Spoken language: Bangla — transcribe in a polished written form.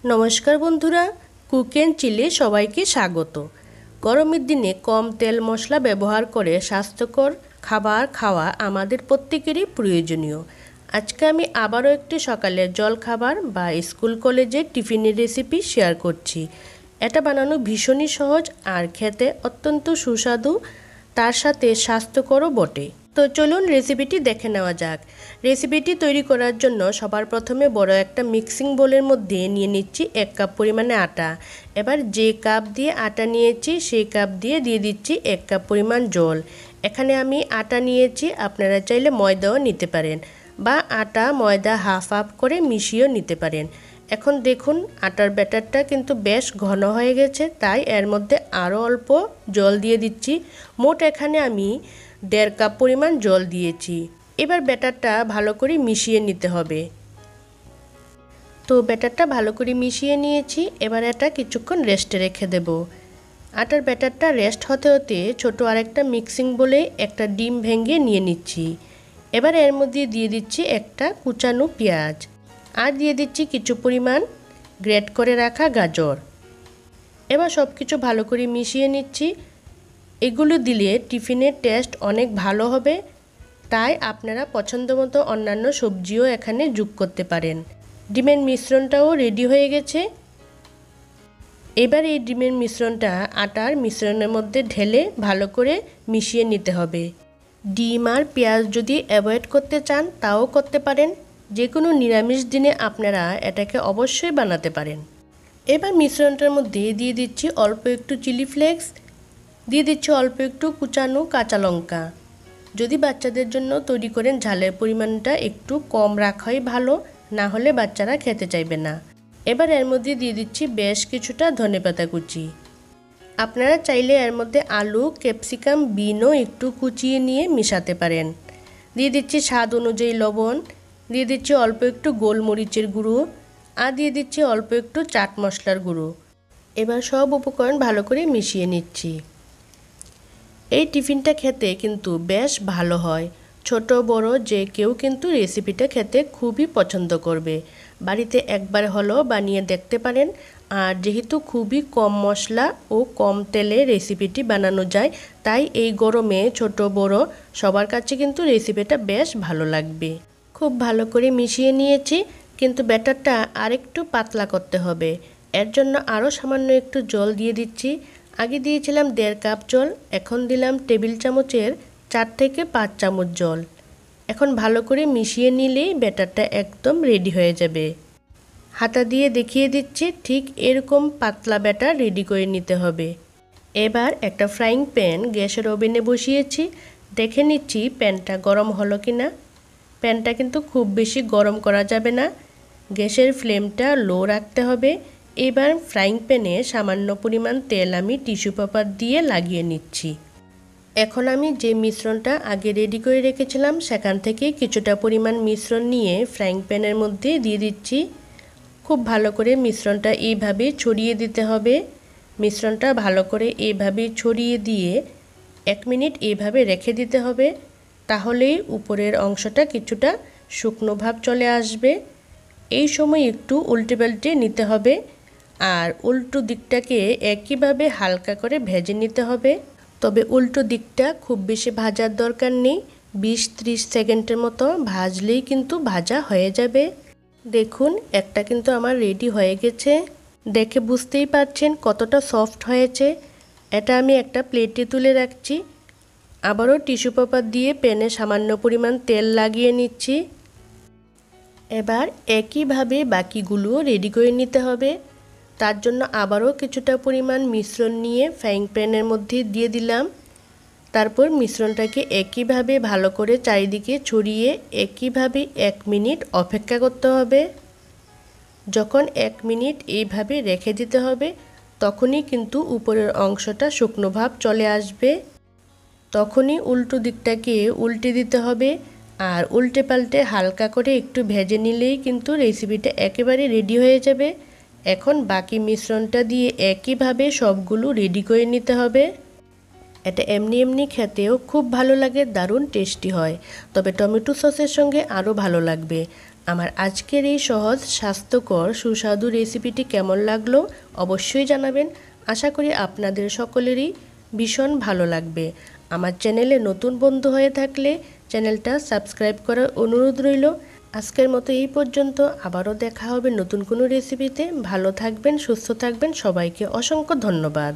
নমস্কার বন্ধুরা, কুক এন্ড চিলে সবাইকে স্বাগত। গরমের দিনে কম তেল মশলা ব্যবহার করে স্বাস্থ্যকর খাবার খাওয়া আমাদের প্রত্যেকেরই প্রয়োজনীয়। আজকে আমি আবারও একটি সকালের জলখাবার বা স্কুল কলেজের টিফিনের রেসিপি শেয়ার করছি। এটা বানানো ভীষণই সহজ আর খেতে অত্যন্ত সুস্বাদু, তার সাথে স্বাস্থ্যকরও বটে। তো চলুন রেসিপিটি দেখে নেওয়া যাক। রেসিপিটি তৈরি করার জন্য সবার প্রথমে বড় একটা মিক্সিং বোলের মধ্যে নিয়ে নিচ্ছি 1 কাপ পরিমাণে আটা। এবার যে কাপ দিয়ে আটা নিয়েছি সেই কাপ দিয়ে দিচ্ছি 1 কাপ পরিমাণ জল। এখানে আমি আটা নিয়েছি, আপনারা চাইলে ময়দাও নিতে পারেন বা আটা ময়দা হাফ হাফ করে মিশিয়েও নিতে পারেন। এখন দেখুন আটার ব্যাটারটা কিন্তু বেশ ঘন হয়ে গেছে, তাই এর মধ্যে আরও অল্প জল দিয়ে দিচ্ছি। মোট এখানে আমি 1.5 কাপ পরিমাণ জল দিয়েছি। এবার ব্যাটারটা ভালো করে মিশিয়ে নিতে হবে। তো ব্যাটারটা ভালো করে মিশিয়ে নিয়েছি, এবার এটা কিছুক্ষণ রেস্টে রেখে দেব। আটার ব্যাটারটা রেস্ট হতে হতে ছোট আরেকটা মিক্সিং বলে একটা ডিম ভেঙে নিয়ে নিচ্ছি। এবার এর মধ্যে দিয়ে দিচ্ছি একটা কুচানো পেঁয়াজ আর দিয়ে দিচ্ছি কিছু পরিমাণ গ্রেট করে রাখা গাজর। এবার সব কিছু ভালো করে মিশিয়ে নিচ্ছি। এগুলো দিলে টিফিনের টেস্ট অনেক ভালো হবে, তাই আপনারা পছন্দ মতো অন্যান্য সবজিও এখানে যোগ করতে পারেন। ডিমের মিশ্রণটাও রেডি হয়ে গেছে। এবার এই ডিমের মিশ্রণটা আটার মিশ্রণের মধ্যে ঢেলে ভালো করে মিশিয়ে নিতে হবে। ডিম আর পেঁয়াজ যদি অ্যাভয়েড করতে চান তাও করতে পারেন। যে কোনো নিরামিষ দিনে আপনারা এটাকে অবশ্যই বানাতে পারেন। এবার মিশ্রণটার মধ্যে দিয়ে দিচ্ছি অল্প একটু চিলি ফ্লেক্স, দিয়ে দিচ্ছি অল্প একটু কুচানো কাঁচা লঙ্কা। যদি বাচ্চাদের জন্য তৈরি করেন ঝালের পরিমাণটা একটু কম রাখাই ভালো, না হলে বাচ্চারা খেতে চাইবে না। এবার এর মধ্যে দিয়ে দিচ্ছি বেশ কিছুটা ধনেপাতা কুচি। আপনারা চাইলে এর মধ্যে আলু, ক্যাপসিকাম, বিনও একটু কুচিয়ে নিয়ে মিশাতে পারেন। দিয়ে দিচ্ছি স্বাদ অনুযায়ী লবণ, দিয়ে দিচ্ছি অল্প একটু গোলমরিচের গুঁড়ো আর দিয়ে দিচ্ছি অল্প একটু চাট মশলার গুঁড়ো। এবার সব উপকরণ ভালো করে মিশিয়ে নিচ্ছি। এই টিফিনটা খেতে কিন্তু বেশ ভালো হয়। ছোট বড় যে কেউ কিন্তু রেসিপিটা খেতে খুবই পছন্দ করবে। বাড়িতে একবার হলেও বানিয়ে দেখতে পারেন। আর যেহেতু খুবই কম মশলা ও কম তেলে রেসিপিটি বানানো যায়, তাই এই গরমে ছোট বড় সবার কাছে কিন্তু রেসিপিটা বেশ ভালো লাগবে। খুব ভালো করে মিশিয়ে নিয়েছি, কিন্তু ব্যাটারটা আরেকটু পাতলা করতে হবে। এর জন্য আরও সামান্য একটু জল দিয়ে দিচ্ছি। আগে দিয়েছিলাম 1.5 কাপ জল, এখন দিলাম টেবিল চামচের 4 থেকে 5 চামচ জল। এখন ভালো করে মিশিয়ে নিলেই ব্যাটারটা একদম রেডি হয়ে যাবে। হাতা দিয়ে দেখিয়ে দিচ্ছি, ঠিক এরকম পাতলা ব্যাটার রেডি করে নিতে হবে। এবার একটা ফ্রাইং প্যান গ্যাসের ওভেনে বসিয়েছি। দেখে নিচ্ছি প্যানটা গরম হলো কি না। প্যানটা কিন্তু খুব বেশি গরম করা যাবে না, গ্যাসের ফ্লেমটা লো রাখতে হবে। এবার ফ্রাইং প্যানে সামান্য পরিমাণ তেল আমি টিস্যু পেপার দিয়ে লাগিয়ে নিচ্ছি। এখন আমি যে মিশ্রণটা আগে রেডি করে রেখেছিলাম সেখান থেকে কিছুটা পরিমাণ মিশ্রণ নিয়ে ফ্রাইং প্যানের মধ্যে দিয়ে দিচ্ছি। খুব ভালো করে মিশ্রণটা এইভাবে ছড়িয়ে দিতে হবে। মিশ্রণটা ভালো করে এইভাবে ছড়িয়ে দিয়ে 1 মিনিট এইভাবে রেখে দিতে হবে, তাহলেই উপরের অংশটা কিছুটা শুকনো ভাব চলে আসবে। এই সময় একটু উল্টে পাল্টে নিতে হবে আর উল্টো দিকটাকে একইভাবে হালকা করে ভেজে নিতে হবে। তবে উল্টো দিকটা খুব বেশি ভাজার দরকার নেই, 20-30 সেকেন্ডের মতো ভাজলেই কিন্তু ভাজা হয়ে যাবে। দেখুন একটা কিন্তু আমার রেডি হয়ে গেছে। দেখে বুঝতেই পারছেন কতটা সফট হয়েছে। এটা আমি একটা প্লেটে তুলে রাখছি। আবারও টিস্যু পেপার দিয়ে প্যানে সামান্য পরিমাণ তেল লাগিয়ে নিচ্ছি। এবার একইভাবে বাকিগুলোও রেডি করে নিতে হবে। তার জন্য আবারও কিছুটা পরিমাণ মিশ্রণ নিয়ে ফ্রাইং প্যানের মধ্যে দিয়ে দিলাম। তারপর মিশ্রণটাকে একইভাবে ভালো করে চারিদিকে ছড়িয়ে একইভাবে 1 মিনিট অপেক্ষা করতে হবে। যখন 1 মিনিট এইভাবে রেখে দিতে হবে, তখনই কিন্তু উপরের অংশটা শুকনো ভাব চলে আসবে। তখনই উল্টো দিকটাকে উল্টে দিতে হবে আর উল্টে পাল্টে হালকা করে একটু ভেজে নিলেই কিন্তু রেসিপিটা একেবারে রেডি হয়ে যাবে। এখন বাকি মিশ্রণটা দিয়ে একইভাবে সবগুলো রেডি করে নিতে হবে। এটা এমনি এমনি খেতেও খুব ভালো লাগে, দারুণ টেস্টি হয়, তবে টমেটো সসের সঙ্গে আরও ভালো লাগবে। আমার আজকের এই সহজ স্বাস্থ্যকর সুস্বাদু রেসিপিটি কেমন লাগলো অবশ্যই জানাবেন। আশা করি আপনাদের সকলেরই ভীষণ ভালো লাগবে। আমার চ্যানেলে নতুন বন্ধু হয়ে থাকলে চ্যানেলটা সাবস্ক্রাইব করার অনুরোধ রইল। আজকের মতো এই পর্যন্ত, আবারও দেখা হবে নতুন কোনো রেসিপিতে। ভালো থাকবেন, সুস্থ থাকবেন, সবাইকে অসংখ্য ধন্যবাদ।